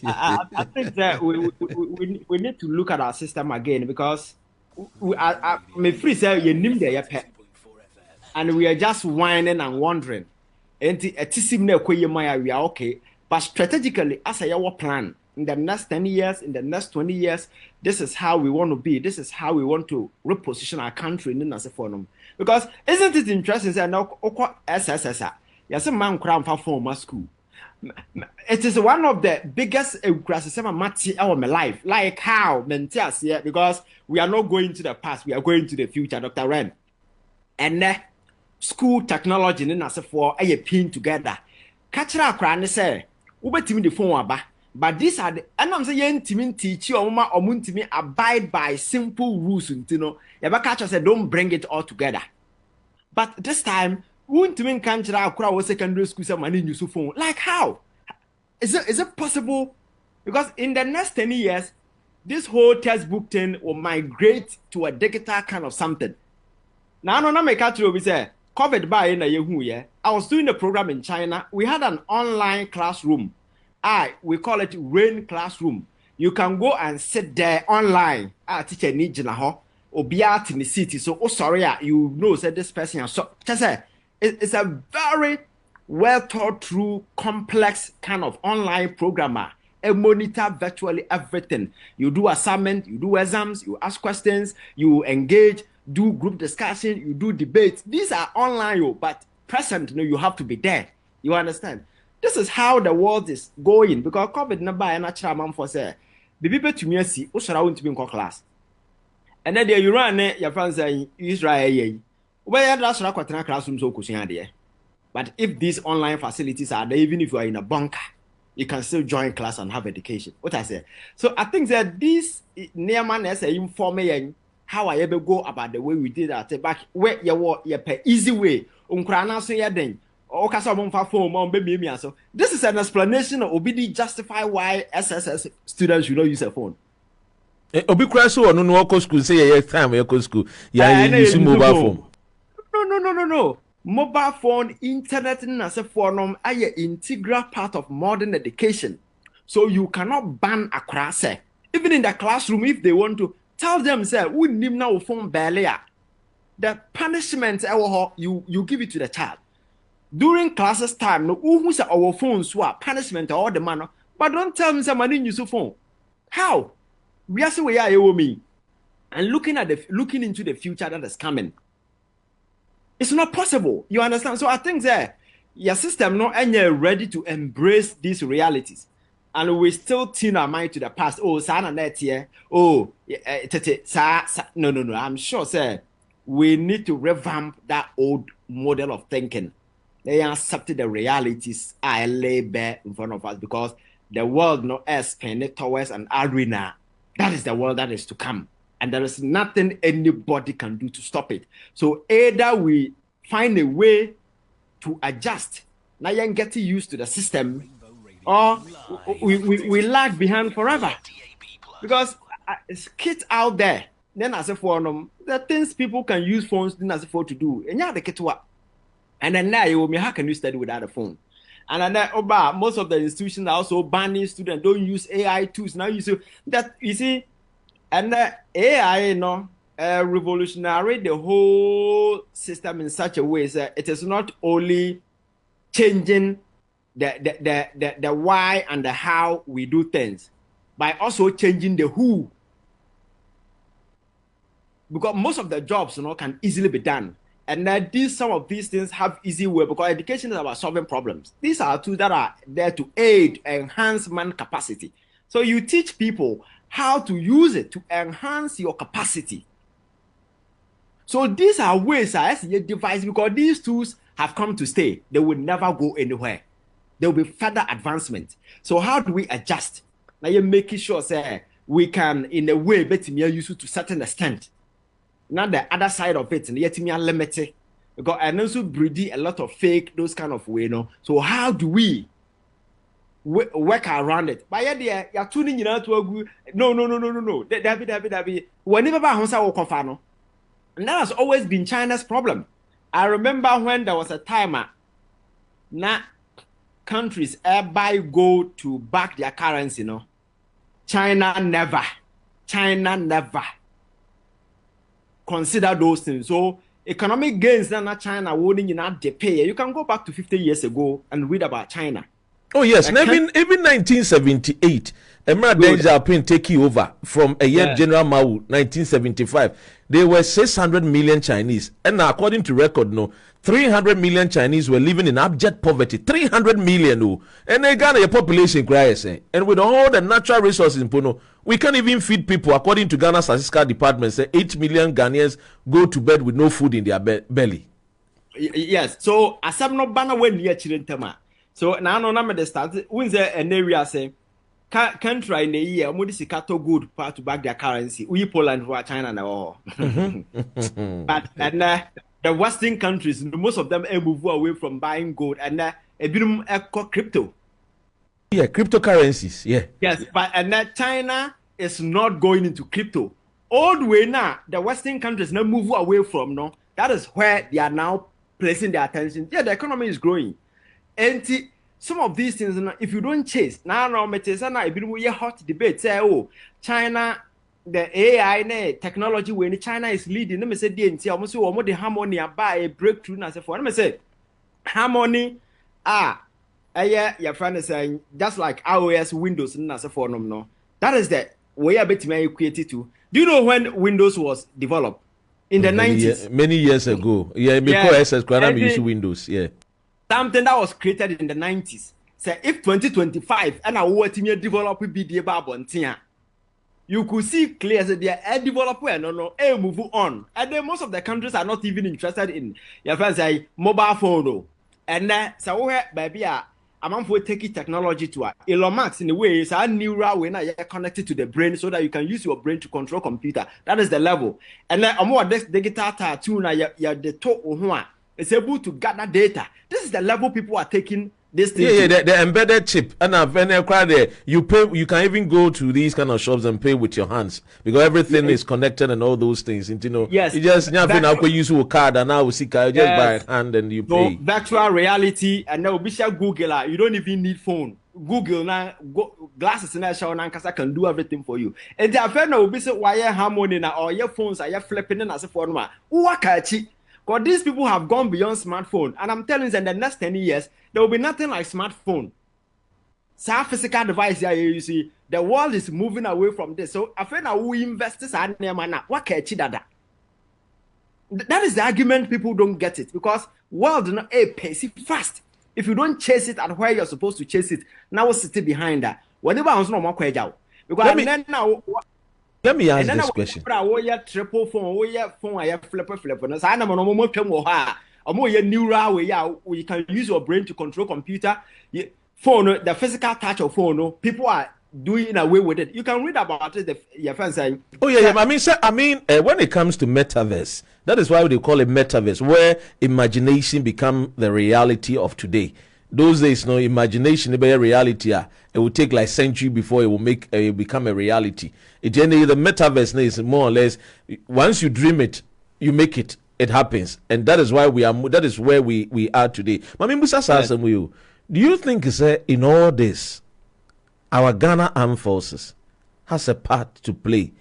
I think that we need to look at our system again because me free say you name the pet and we are just whining and wondering. And we are okay, but strategically, as a our plan in the next 10 years, in the next 20 years, this is how we want to be. This is how we want to reposition our country in the forum. Because isn't it interesting? Say now, SSS, yes, a man crown for former school. It is one of the biggest crises in my life. Like how Mentias here, because we are not going to the past, we are going to the future, Dr. Ren. And school technology in as for a pin together. Catch a cran say, Uber the phone but these are the and I'm saying team teach you or muntimi abide by simple rules, you know. Yaba catch us don't bring it all together. But this time, won't mean can't crowd secondary school some money use phone. Like how? Is it possible? Because in the next 10 years, this whole textbook thing will migrate to a digital kind of something. Now, no, make out to say COVID by in a year. I was doing a program in China. We had an online classroom. We call it rain classroom. You can go and sit there online. Teacher need you or be out in the city. So, sorry, you know, said this person. So, just say it's a very well thought through, complex kind of online programmer. And monitor virtually everything. You do assignment, you do exams, you ask questions, you engage, do group discussion, you do debates. These are online, but present, you have to be there. You understand? This is how the world is going because COVID number and natural man for say the people to me see who surround to be in class. And then you run your friends say Israel where that's not classroom so there. But if these online facilities are there, even if you are in a bunker, you can still join class and have education. What I say. So I think that this near man as a inform how I ever go about the way we did that back where you were easy way. So ya then. So this is an explanation of OBD justify why SSS students should not use a phone. Obi so no no school say time school. Yeah, use mobile phone. No. Mobile phone, internet as a form are an integral part of modern education. So you cannot ban a class. Even in the classroom, if they want to tell them, say, we need now phone barrier. The punishment you give it to the child. During classes time, no who say our phones swap punishment or the manner, but don't tell me somebody use your phone. How? We are so me and looking into the future that is coming. It's not possible. You understand? So I think that your system not any ready to embrace these realities. And we still tune our mind to the past. Oh, sana net here. Oh, no. I'm sure, sir, we need to revamp that old model of thinking. They accepted the realities I lay bare in front of us because the world not expanded towards an arena. That is the world that is to come. And there is nothing anybody can do to stop it. So either we find a way to adjust, now you get used to the system, or we lag behind forever. Because kids out there, then as a form, the things people can use phones then as a phone to do. And yeah, the kid what. And then now you how can you study without a phone? And then most of the institutions are also banning students don't use AI tools. Now you see and the AI revolutionary the whole system in such a way that it is not only changing the why and the how we do things, by also changing the who. Because most of the jobs can easily be done. And that some of these things have easy way because education is about solving problems. These are tools that are there to aid, enhance man capacity. So you teach people how to use it to enhance your capacity. So these are ways as a device because these tools have come to stay. They will never go anywhere. There will be further advancement. So how do we adjust? Now you're making sure say we can in a way better use it to a certain extent. Not the other side of it, and yet me limited because I also breed a lot of fake those kind of way, So how do we work around it? But yeah, you're tuning out to a good no. David. Whenever Honsa will confano, and that has always been China's problem. I remember when there was a timer, countries buy gold to back their currency, no? China never consider those things. So economic gains that China wouldn't pay. You can go back to 50 years ago and read about China. Oh yes, even 1978, Emma Deng Xiaoping taking over from a year General Mao, 1975. There were 600 million Chinese, and according to record, 300 million Chinese were living in abject poverty. 300 million, and they Ghana population cries, and with all the natural resources in Pono, we can't even feed people. According to Ghana Statistical Department, say 8 million Ghanaians go to bed with no food in their belly. Yes, so as I'm not banner when near Chirintama. So now no the start when there an area say country in the year modisikato good part to back their currency. We Poland for China now. But and the Western countries, most of them move away from buying gold and a bit crypto. Yeah, cryptocurrencies. Yeah. Yes, but and China is not going into crypto. All the way now, the Western countries now move away from that is where they are now placing their attention. Yeah, the economy is growing. And some of these things, if you don't chase, now we hot debate say, oh, China, the AI technology when China is leading. Let me say DNT, almost the harmony buy a breakthrough. Let me say harmony your friend is saying just like iOS, Windows, and as for no. That is the way a bit may equate it to. Do you know when Windows was developed? In the 90s. Many years ago. Yeah, because we use Windows. Yeah. Something that was created in the 90s. Say if 2025 and I want to develop BDA Babontia, you could see clear that they are developer move on. And then most of the countries are not even interested in your friends say mobile phone. And then so baby I'm for taking technology to Elon Musk in a way is a neural way now you're connected to the brain so that you can use your brain to control computer. That is the level. And then more this digital tattoo now you're the top one. It's able to gather data. This is the level people are taking this thing. Yeah, the embedded chip. And you pay. You can even go to these kind of shops and pay with your hands because everything is connected and all those things. Yes, you just use your card and now we see you just buy hand and you pay. Virtual reality and now we shall Google. You don't even need phone. Google now glasses and show now can do everything for you. And the affair now we say wire harmony now or your phones are you flipping in as a phone. Wakachi. Because these people have gone beyond smartphone. And I'm telling you, in the next 10 years, there will be nothing like smartphone. So physical device here, you see, the world is moving away from this. So I feel now we investors are what can that? That is the argument people don't get it. Because world not pace fast. If you don't chase it at where you're supposed to chase it, now we'll sit behind that. Whatever I was no more because let me ask this question. Triple phone, flipper. No, I neural way. You can use your brain to control computer. Phone, the physical touch of phone. People are doing away with it. You can read about it. Your friend saying, "Oh yeah." I mean, when it comes to metaverse, that is why they call it metaverse, where imagination become the reality of today. Those days, imagination be a reality. It will take like century before it will become a reality. The metaverse is more or less once you dream it, you make it. It happens, and that is why we are. That is where we are today. Mami Musa Sasamu, do you think in all this, our Ghana Armed Forces has a part to play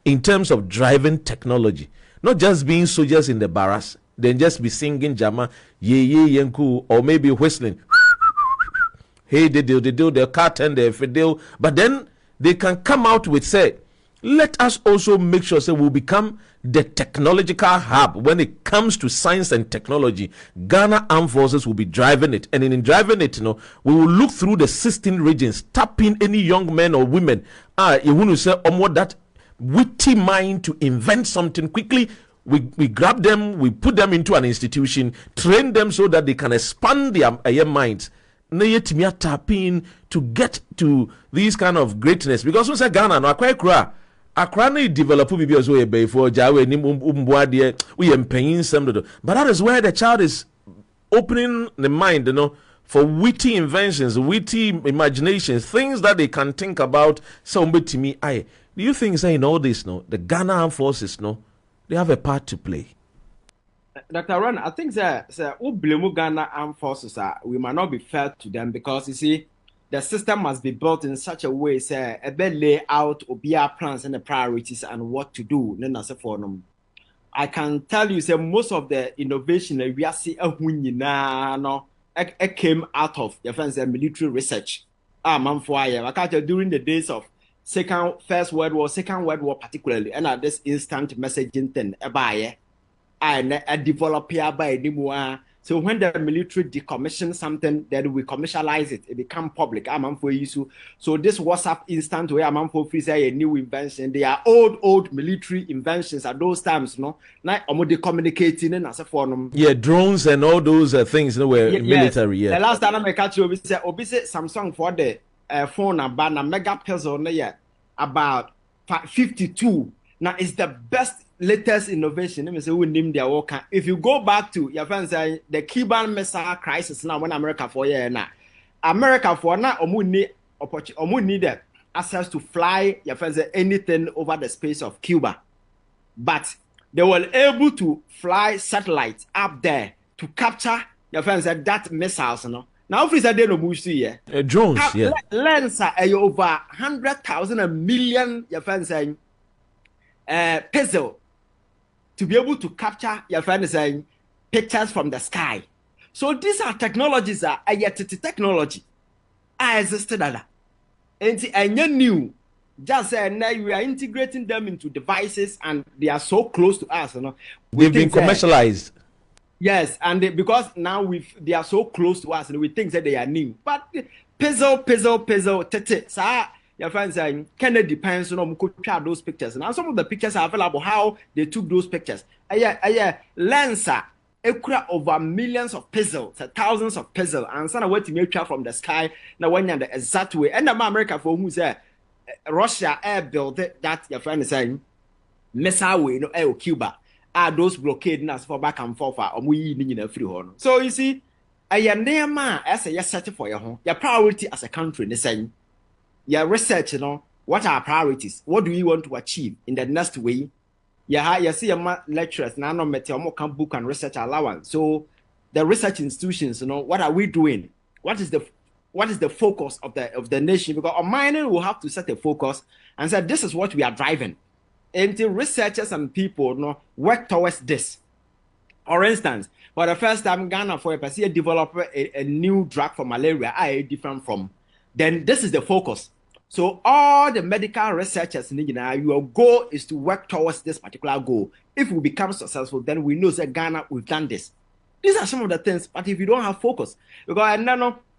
in terms of driving technology, not just being soldiers in the barracks, then just be singing Jama, ye yenku, or maybe whistling. Hey, they do the cat and the fidel, but then they can come out with say, let us also make sure we'll become the technological hub when it comes to science and technology. Ghana Armed Forces will be driving it, and in driving it, we will look through the 16 regions, tapping any young men or women. You want to say, that witty mind to invent something quickly. We grab them, we put them into an institution, train them so that they can expand their minds. Tapping to get to these kind of greatness because we say Ghana no akwa Accra na develop bibi as we before jawe ni umbuade we empanyin some but that is where the child is opening the mind for witty inventions, witty imaginations, things that they can think about. Somebody to me, do you think in all this the Ghana Armed Forces they have a part to play? Dr. Ron, I think that who blame Ghana armed forces we might not be fair to them because you see the system must be built in such a way say a bit lay out obia plans and the priorities and what to do. For them. I can tell you say most of the innovation we are seeing no it came out of your friends military research. During the days of First World War, Second World War particularly, and at this instant messaging thing and develop here by anymore. So when the military decommission something, then we commercialize it. It become public. For issue. So this WhatsApp instant where for free say a new invention. They are old military inventions at those times, no. Now I'm communicating and as a form. Yeah, drones and all those things were military. Yeah. The last time I catch you, Obi say Samsung for the phone about a megapixel about 52. Now it's the best latest innovation. Let me say we name their work. If you go back to your friends say the Cuban Missile Crisis now when America for now need access to fly your friends say anything over the space of Cuba, but they were able to fly satellites up there to capture your friends say that missiles. Now if they no bush here drones lens over 100,000 a million your friends saying pixel to be able to capture your friend is saying pictures from the sky. So these are technologies that are yet technology. I existed that. And new. Just now we are integrating them into devices and they are so close to us. They've been commercialized. Yes, and because now they are so close to us and we think that they are new. But puzzle, tete, sa your friends saying kind of depends on could try those pictures. And some of the pictures are available how they took those pictures. Lensa over millions of pixels, thousands of pixels, and some way to make from the sky. Now when you're the exact way. And America for who say Russia air built that your friend is saying missile way Cuba. Those blockade us for back and forth we in a free horn. So you see, as a search for your home, your priority as a country, the same. Your research, what are our priorities? What do we want to achieve in the next way? You see your lecturers now met your book and research allowance. So the research institutions, what are we doing? What is the focus of the nation? Because on mining will have to set a focus and say this is what we are driving. Until researchers and people work towards this. For instance, for the first time, Ghana for a person develop a new drug for malaria, different from. Then this is the focus. So all the medical researchers in your goal is to work towards this particular goal. If we become successful, then we know that Ghana we've done this. These are some of the things. But if you don't have focus, because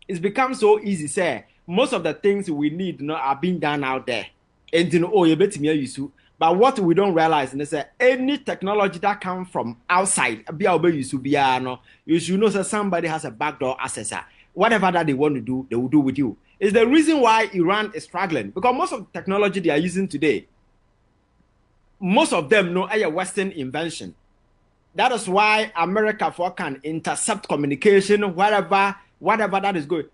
it's become so easy. Say most of the things we need are being done out there. And you bet me you see. But what we don't realize is that any technology that comes from outside, you should know that somebody has a backdoor accessor. Whatever that they want to do, they will do with you. It's the reason why Iran is struggling. Because most of the technology they are using today, most of them know a Western invention. That is why America can intercept communication, whatever that is going.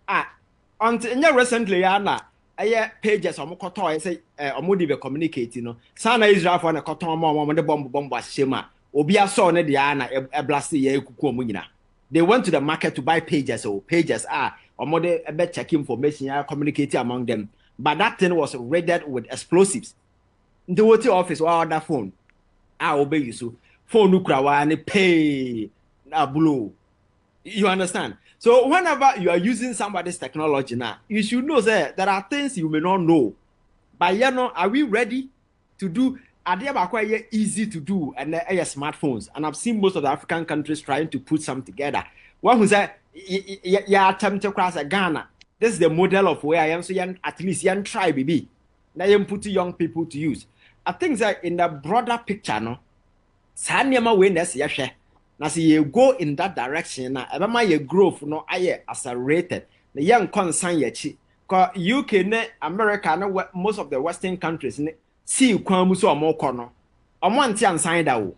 Until recently, pages say be communicating. Sana Israel for the bomb shema. Obia saw ne blast they went to the market to buy pages. So pages are check information, communicate among them. But that thing was raided with explosives. The water office or other phone. I obey you so phone nukrawa and pay blow. You understand? So whenever you are using somebody's technology now, you should know that there are things you may not know. But are we ready to do? Are they quite easy to do and smartphones? And I've seen most of the African countries trying to put some together. One who said, attempt to cross a Ghana. This is the model of where I am. So at least young try baby. Now you put young people to use. I think that in the broader picture, Sanyama witness, yes, now see you go in that direction. Now, ever my growth accelerated. The young concern yet. Because UK, America, most of the Western countries. See kwamuso amokono omonti ansan da wo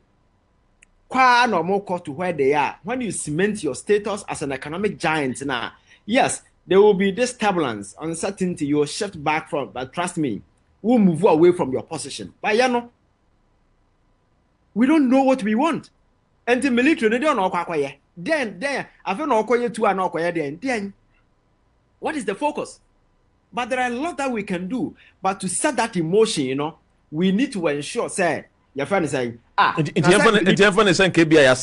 kwa no moko to where they are. When you cement your status as an economic giant now, yes, there will be this turbulence, uncertainty, you'll shift back from, but trust me, we'll move away from your position. But we don't know what we want. Enti military no dey on okwakoye. Then I feel no okoye too and okoye then. What is the focus? But there are a lot that we can do. But to set that emotion, we need to ensure, say, your friend is saying,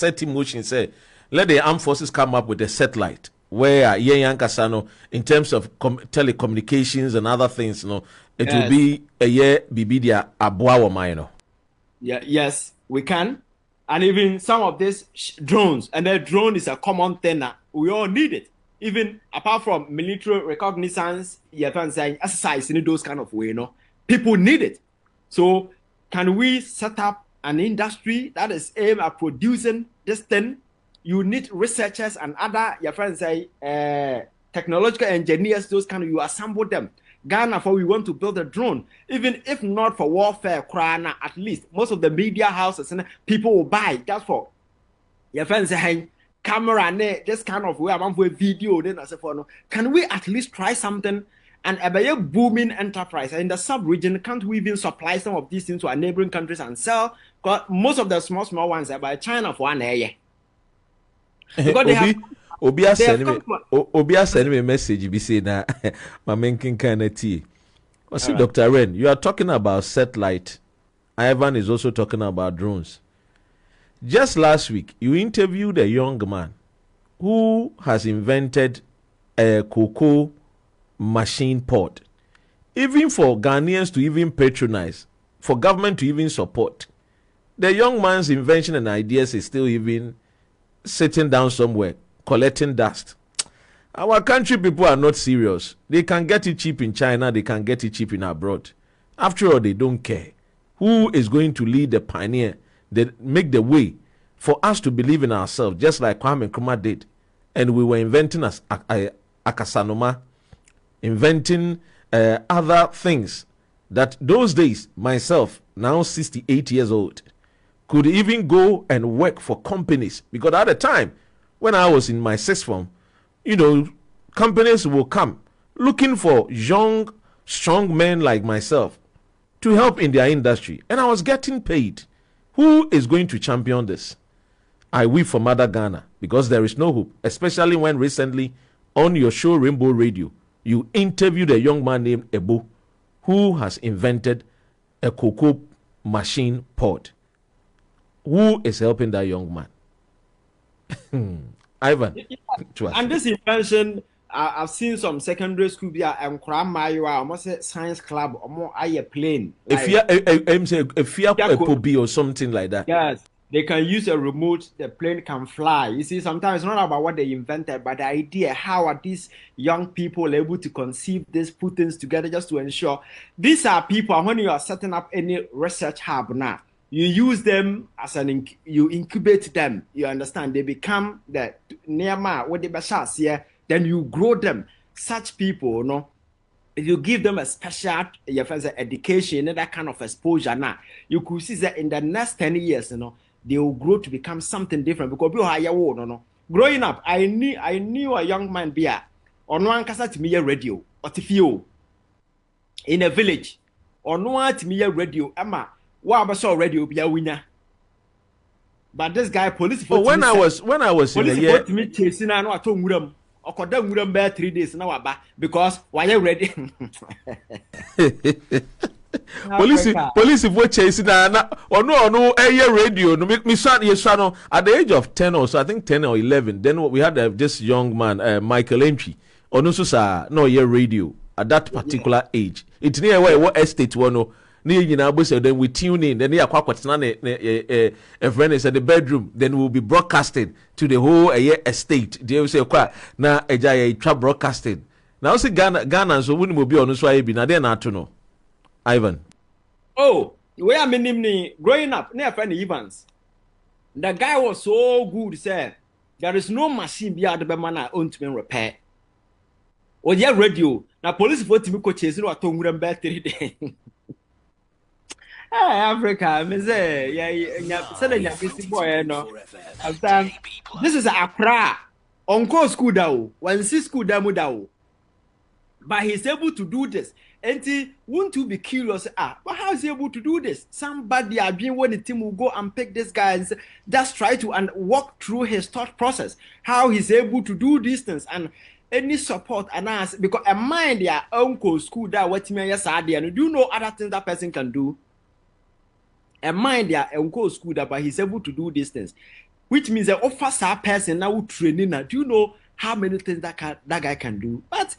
set emotion, say, let the armed forces come up with a satellite where in terms of telecommunications and other things, it will be a year bibidia abwa. Yeah, yes, we can. And even some of these drones, and the drone is a common thing. We all need it. Even apart from military reconnaissance, exercise in those kind of way, people need it. So can we set up an industry that is aimed at producing this thing? You need researchers and other, technological engineers, those kind of, you assemble them. Ghana, for we want to build a drone, even if not for warfare, at least most of the media houses and people will buy just for your friends saying camera, this kind of way, I'm for video. Then I say, can we at least try something? And a booming enterprise in the sub-region, can't we even supply some of these things to our neighboring countries and sell? Because most of the small ones are by China for 1 year. Because they have. Obia send me a message. Be saying that my main king kind of tea. See, Dr. Ren, you are talking about satellite. Ivan is also talking about drones. Just last week, you interviewed a young man who has invented a cocoa machine pod, even for Ghanaians to even patronize, for government to even support. The young man's invention and ideas is still even sitting down somewhere collecting dust. Our country people are not serious. They can get it cheap in China, they can get it cheap in abroad. After all, they don't care. Who is going to lead the pioneer, that make the way for us to believe in ourselves, just like Kwame Nkrumah did? And we were inventing Akasanoma, inventing other things that those days, myself, now 68 years old, could even go and work for companies. Because at the time, when I was in my sixth form, companies will come looking for young, strong men like myself to help in their industry. And I was getting paid. Who is going to champion this? I weep for Mother Ghana, because there is no hope, especially when recently on your show Rainbow Radio, you interviewed a young man named Ebo who has invented a cocoa machine pod. Who is helping that young man? Ivan. And this invention, I've seen some secondary school and almost science club or a plane. If you or something like that. Yes. They can use a remote, the plane can fly. You see, sometimes it's not about what they invented, but the idea, how are these young people able to conceive this, put things together just to ensure. These are people, when you are setting up any research hub now, you use them as you incubate them, you understand, they become the nearma, what they here, then you grow them. Such people, if you give them a special education, that kind of exposure now, you could see that in the next 10 years, they will grow to become something different. Because growing up, I knew a young man on one cassette me radio or TV in a village on one to me radio. Emma, what about saw radio be a winner? But this guy, police. When I was in the year, me chasing and what to or could them bear 3 days now because why you ready? Police if we chasing or no radio no make me son at the age of 10 or so, I think 10 or 11, then we had this young man Michael Entry or no year radio at that particular age. It's near where what estate one then we tune in, then a friend is at the bedroom, then we'll be broadcasting to the whole estate. They will say na eja broadcasting. Now see Ghana so wouldn't be on so I be na then not to know. Ivan. Oh, where am I growing up near friend Evans. The guy was so good, sir. There is no machine be the man own to repair. Or yeah, radio. Now police for me coach chasing what tongue them back 3 days. Africa, me say, boy, this is Accra. Uncle school down. When see school down. But he's able to do this. And he won't you be curious? But how is he able to do this? Somebody being when the team will go and pick this guy and just try to and walk through his thought process. How he's able to do these things and any support and ask because a mind their uncle school that what me yes and do you know other things that person can do? A mind their uncle school that but he's able to do these things, which means that offer person now training. Do you know how many things that guy can do? But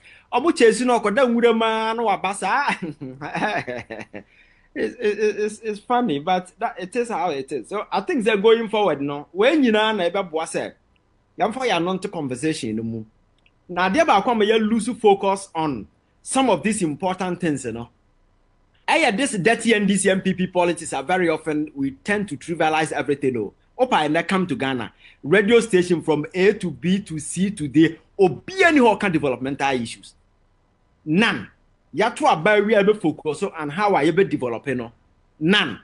it's funny, but that it is how it is. So I think they're going forward now. When you know, neighbor boss said, "Yam for your non-conversation no more." Now, there you lose focus on some of these important things, you know. This dirty NDC MPP politics are very often we tend to trivialize everything. Though. Opa and come to Ghana, radio station from A to B to C to D, or be any kind of developmental issues. None. Yatu about we able focus on how I able developing. None.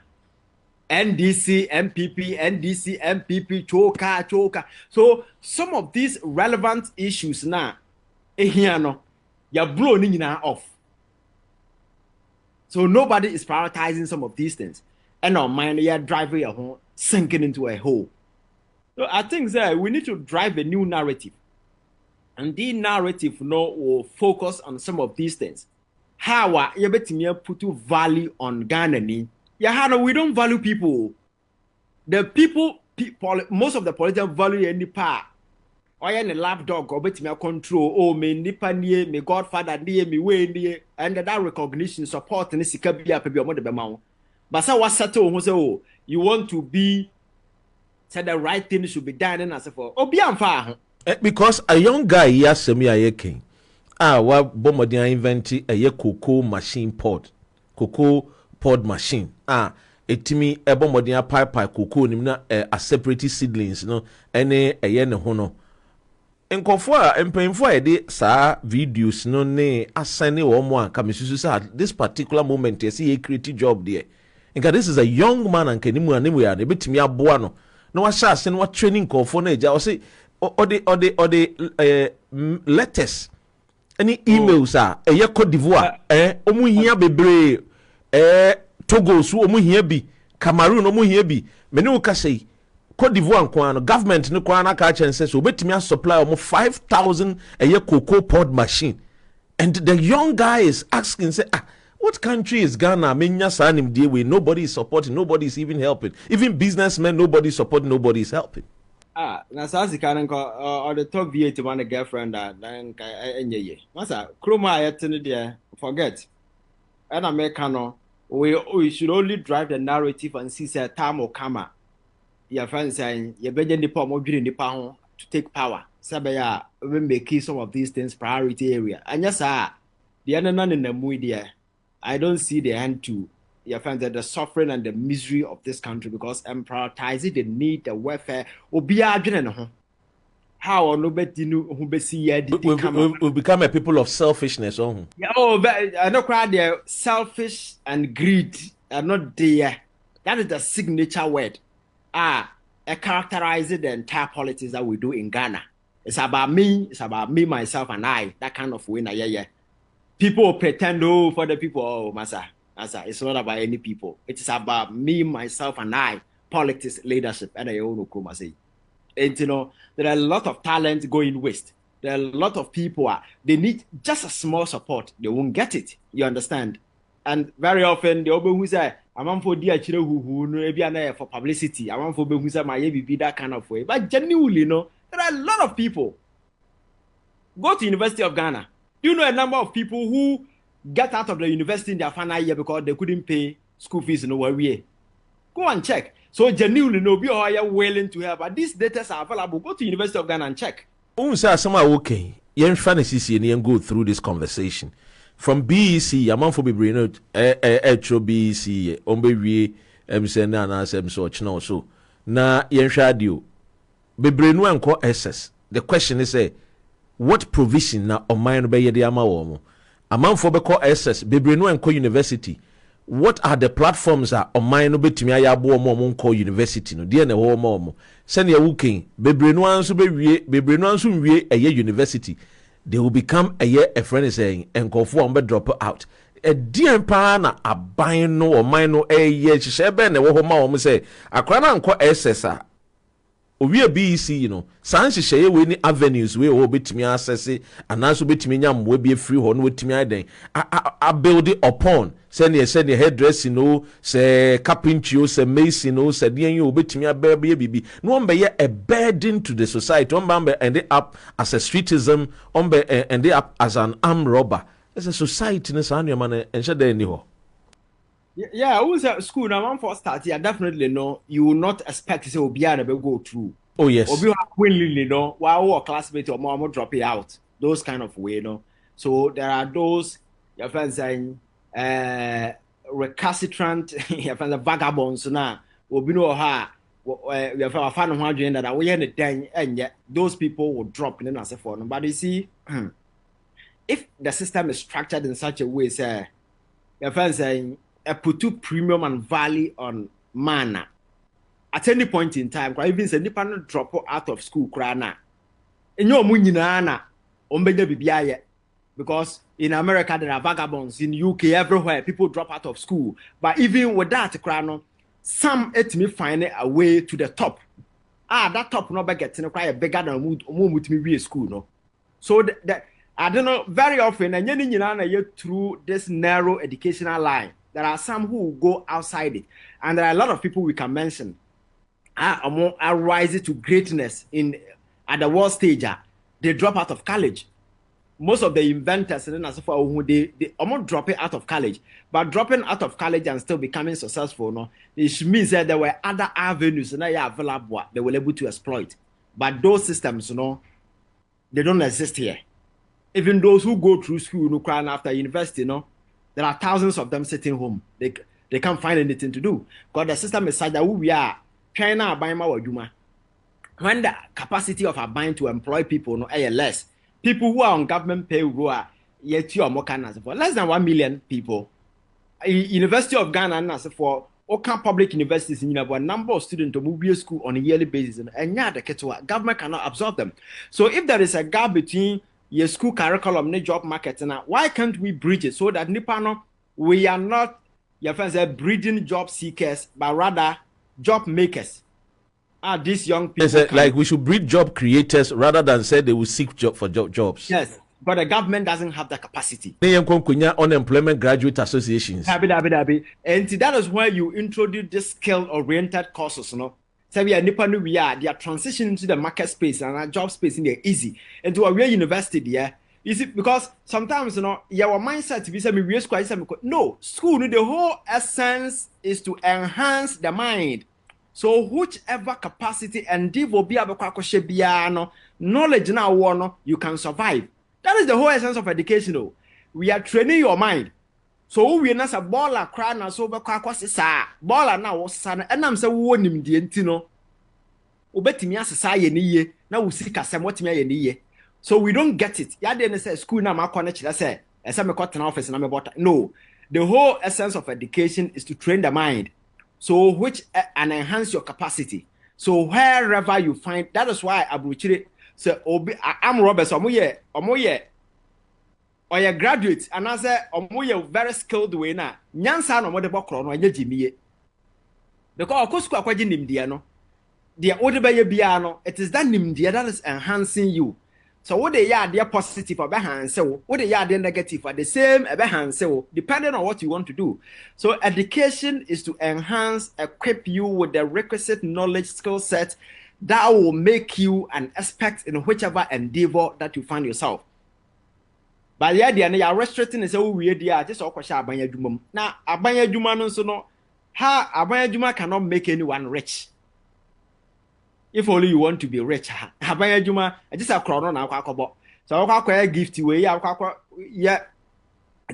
NDC, MPP, NDC, MPP, choka. So some of these relevant issues now, here no, you're blowing off. So nobody is prioritizing some of these things, and our mind you're driving your home, sinking into a hole. So I think that we need to drive a new narrative, and the narrative will focus on some of these things. How you bet me put value on Ghana? Yeah, we don't value people. The people, most of the political value any part. Or any lapdog or bet me control. Oh, me nipa near, me godfather near, me way near, and that recognition, support, and this can be up a bit more. But so what settle who say, oh, you want to be said the right thing should be done and as for oh, be far. Because a young guy here, semi a king. What Bombardier invented a cocoa machine pod. Cocoa pod machine. Etimi Bombardier pipe cocoa nimna a separate seedlings, no, any a yen hono. Nkofo a mpemfo a de saa videos no ne asane wo mo anka mesusu sa this particular moment yes he create job there. Nka this is a young man anka nimu anemu ya na betimi aboa no. Na wa sha ase no wa training nkofo na eja o say o de letters any emails eye Cote d'Ivoire omu hia bebre Togo so omu hia bi Cameroon omu hia bi me ne wo ka say Cote d'Ivoire government no kwa na ka chen say so betimi supply almost 5,000 a cocoa pod machine, and the young guy is asking say what country is Ghana? Menya sanim deal with nobody is supporting, nobody is even helping, even businessmen nobody is supporting, nobody is helping. Na sasi kanan ko or the top VA to one girlfriend that then enye masa kroma ayetene there forget and Americano we should only drive the narrative and see say time will come. Your friends saying you better nipa more building nipa home to take power. Sabaya we make some of these things priority area. And yes, the other none in the movie there. I don't see the end to your friends that the suffering and the misery of this country because I'm prioritizing the need, the welfare. How nobody who be see we become a people of selfishness. Yeah, I know crowd there selfish and greed are not there. That is the signature word. It characterizes the entire politics that we do in Ghana. It's about me, myself, and I. That kind of winner, yeah. People pretend, for the people, massa. It's not about any people. It is about me, myself, and I. Politics, leadership, and I own say. And you know, there are a lot of talent going waste. There are a lot of people they need just a small support. They won't get it. You understand? And very often the open who say, I want for dear children who for publicity. I want for who say my be that kind of way. But genuinely, there are a lot of people. Go to University of Ghana. Do you know a number of people who get out of the university in their final year because they couldn't pay school fees in our way? Go and check. So genuinely, be willing to help. But these data are available. Go to University of Ghana and check. Okay. Yen fantasy and go through this conversation. From BEC, a month for be bring out BEC, Ombewe, MCN, and SM so. Na yen shadio. Be bring and call SS. The question is what provision na o mine be ye de ama wo? A month for be call SS, be bring and call university. What are the platforms on mine betimi ayabo mo call university no de na wo mo send ya wukin be bring no anso be wie be bring no anso wie eye university. they will become a friend is saying and go for drop out. A dear pana a buying no or mine no a year she ben a woman say a crown uncle SSR. We a BEC, you know, sans share any avenues we will be to me access it, and also be to me yam will be a free horn with me. I build it upon send your hairdress, you know, say carpentry, say mason, you know, said you will be to me a baby. No one be a burden to the society, on bambe ended up as a streetism, on be ended up as an armed robber. As a society in this annual man and shut there anyhow. Yeah, I was at school now. One for start, yeah, definitely no. You will not expect to say Obiana will go through. Oh yes. Obi willingly no. While our classmate or mom drop it out. Those kind of way, no. So there are those your friends saying recalcitrant, your friends vagabonds now. Obi no ha. Your friend fan of doing that. We end the and yet those people will drop in as a phone. But you see, if the system is structured in such a way, say your friends saying. Put premium and value on man at any point in time. Even say nipa no drop out of school krana. Enyo mu nyina na ombenya bibia ye because in America there are vagabonds, in UK everywhere people drop out of school. But even with that krano, some etimi find a way to the top. That top no be getting quite bigger than mutimi be school no. So that I don't know very often and nyina na ye through this narrow educational line. There are some who go outside it, and there are a lot of people we can mention are rising to greatness at the world stage. They drop out of college. Most of the inventors and so forth, they almost drop it out of college, but dropping out of college and still becoming successful, no, it means that there were other avenues that are available they were able to exploit. But those systems, they don't exist here. Even those who go through school, crying after university, there are thousands of them sitting home. They can't find anything to do. Because the system is such that we are trying to buy more Juma. When the capacity of our buying to employ people less, people who are on government payroll are yet more for less than 1 million people. University of Ghana for all public universities in a number of students to move school on a yearly basis, and the government cannot absorb them. So if there is a gap between your school curriculum and job market now, why can't we bridge it so that Nipano we are not your friends are breeding job seekers but rather job makers? These young people like we should breed job creators rather than say they will seek jobs. Yes, but the government doesn't have the capacity. Unemployment graduate associations. And that is why you introduce this skill-oriented courses, So we are they are transitioning to the market space and our job space in there easy. And to a real university there, you see, because sometimes your mindset to be no school, the whole essence is to enhance the mind. So whichever capacity and knowledge now you can survive. That is the whole essence of education. Though. We are training your mind. So we na sa baller cry na so be kwa sa baller na wo sa na enam se wo nim die ntino obetimi asesa ye ni ye na wo sika sem wotimi ye ni ye. So we don't get it. Ya dey say school na ma connect say ese me cotton office na me bota. No, the whole essence of education is to train the mind, so which and enhance your capacity. So wherever you find, that is why Abuchire say I'm Robert omoye or your graduate, and I say, you're very skilled way now. Nyansa no more the bokro no anya jimiye. Because of course, kwaji nimdia no. The older by biano, it is that nimdia that is enhancing you. So what they are, they are positive or behind so what they are, they negative are the same behind so depending on what you want to do. So education is to enhance, equip you with the requisite knowledge skill set that will make you an expert in whichever endeavor that you find yourself. But the idea you are restricting is so weird. Just abanya juma. Now abanya juma no so no. Ha abanya juma cannot make anyone rich. If only you want to be rich. Abanya juma just a crown na akwa. So akwa gift we akwa yeah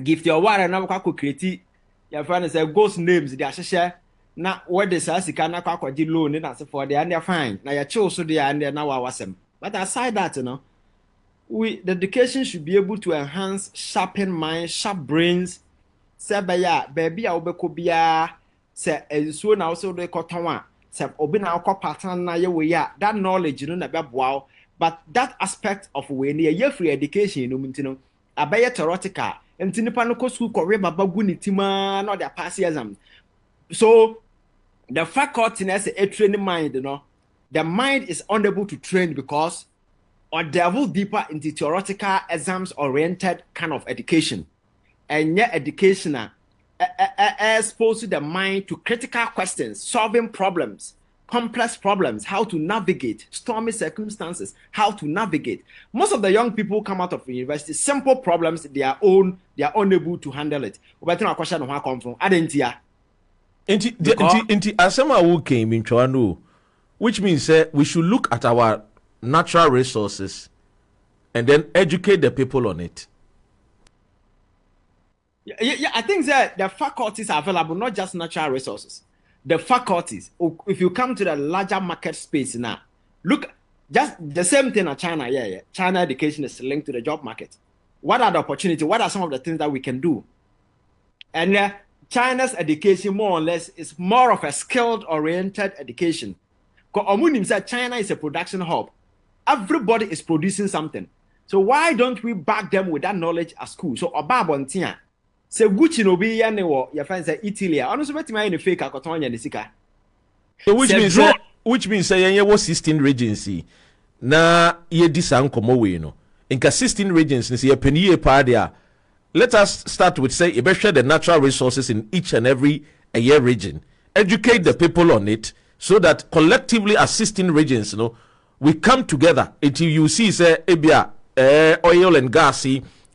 gift your water na akwa create your friend say ghost names they share na what the sika na akwa di loan na say for they and they fine. Na your chill so they and na wa wasem. But aside that the education should be able to enhance, sharpen mind, sharp brains. Say baby obeko bia say so na also de kotonwa say obi na akọ pattern na ye we ya that knowledge no na be boa But that aspect of when you free education, you know, a better theoretical, and Tinipano school career babagunitima, not their pass exam. So the faculty has a training mind, you know. The mind is unable to train because or delve deeper into theoretical exams oriented kind of education. And yet education exposes the mind to critical questions, solving problems, complex problems, how to navigate stormy circumstances, how to navigate. Most of the young people come out of university, simple problems, they are unable to handle it. But a question of how come from. I didn't hear. Inti asema who came in Chwano, which means we should look at our natural resources and then educate the people on it. Yeah, I think that the faculties are available, not just natural resources. The faculties, if you come to the larger market space now, look, just the same thing in China. Yeah. China education is linked to the job market. What are the opportunities? What are some of the things that we can do? And China's education, more or less, is more of a skilled-oriented education. Because China is a production hub. Everybody is producing something. So why don't we back them with that knowledge at school? So Obabontia, say Gucci no be ya newo your friends say Italy. Honestly, bet me in fake akotonya ne sika. So which means say ye was 16 regions na ye disankomo we no. Inka 16 regions ni say penny pa dia. Let us start with say you share the natural resources in each and every year region. Educate the people on it so that collectively as 16 regions, you know, we come together until you see say ebia oil and gas.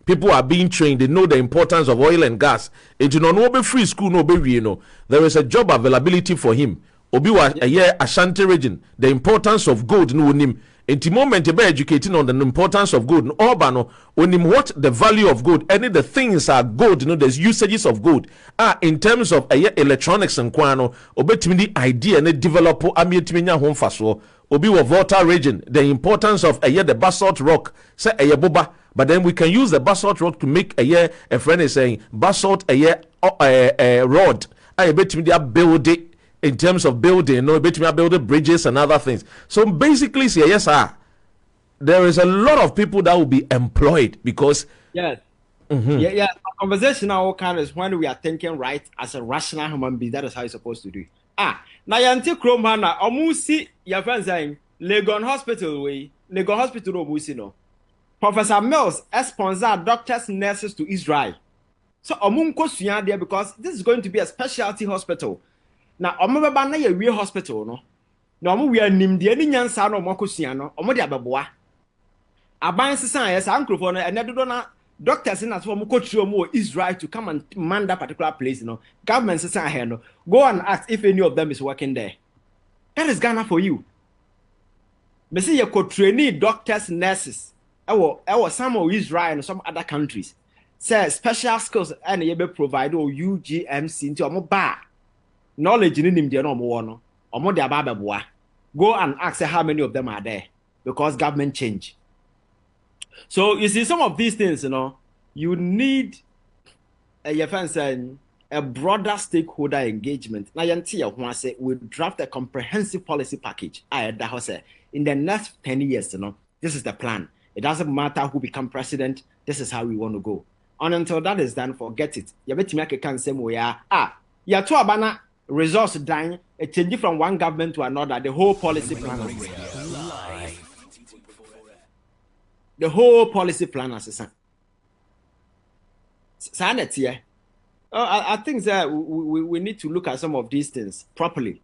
People are being trained. They know the importance of oil and gas. And you know, no be free school, no be you know. There is a job availability for him. Obiwa a year Ashanti region. The importance of gold no nim. In the moment you be educating on the importance of gold, no onim what the value of gold. Any the things are gold. You know, there's usages of gold. In terms of electronics and kwano, obetimi idea and develop amietiminya home faso. Obiwa Volta region. The importance of the basalt rock. Say boba. But then we can use the basalt rock to make a friend is saying basalt rod. I bet me they build it in terms of building, no, bet me build bridges and other things. So basically, say yes, sir. There is a lot of people that will be employed because yes. Yeah. Conversational kind is when we are thinking right as a rational human being. That is how you're supposed to do it. Now yanti kromana omusi your friend saying Legon Hospital omusi no. Professor Mills sponsored doctors, nurses to Israel. So omunko suya there because this is going to be a specialty hospital. Now omobeba na ye real hospital no. Na omo we nimde ni nyansa no omoko suya no. Omo de abeboa. Aban sesan yes ankrofo no enedodo na doctors na so omoko trio mo Israel to come and man that particular place, you know. Government sesan here no. Go and ask if any of them is working there. That is Ghana for you. Me see you could trainee doctors, nurses. Some of Israel and some other countries say special skills and you be provide or UGMC into a bar knowledge in him no more or their baba. Go and ask how many of them are there because government change. So you see some of these things, you know, you need a broader stakeholder engagement. Now you say we draft a comprehensive policy package. In the next 10 years, you know, this is the plan. It doesn't matter who become president. This is how we want to go. And until that is done, forget it. You bet me I can say we are to abana resource dying. A change from one government to another. The whole policy plan. The whole policy plan as a sanity. I think that we need to look at some of these things properly.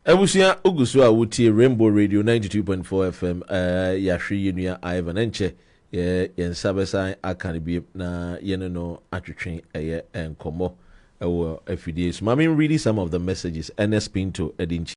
Ebusia ogusu a wutie Rainbow Radio 92.4 FM yahwe yenua Ivan enche yensabesa akane na yene no atwetwe enkomo ewo afidie so mami read some of the messages NS Pinto edinchi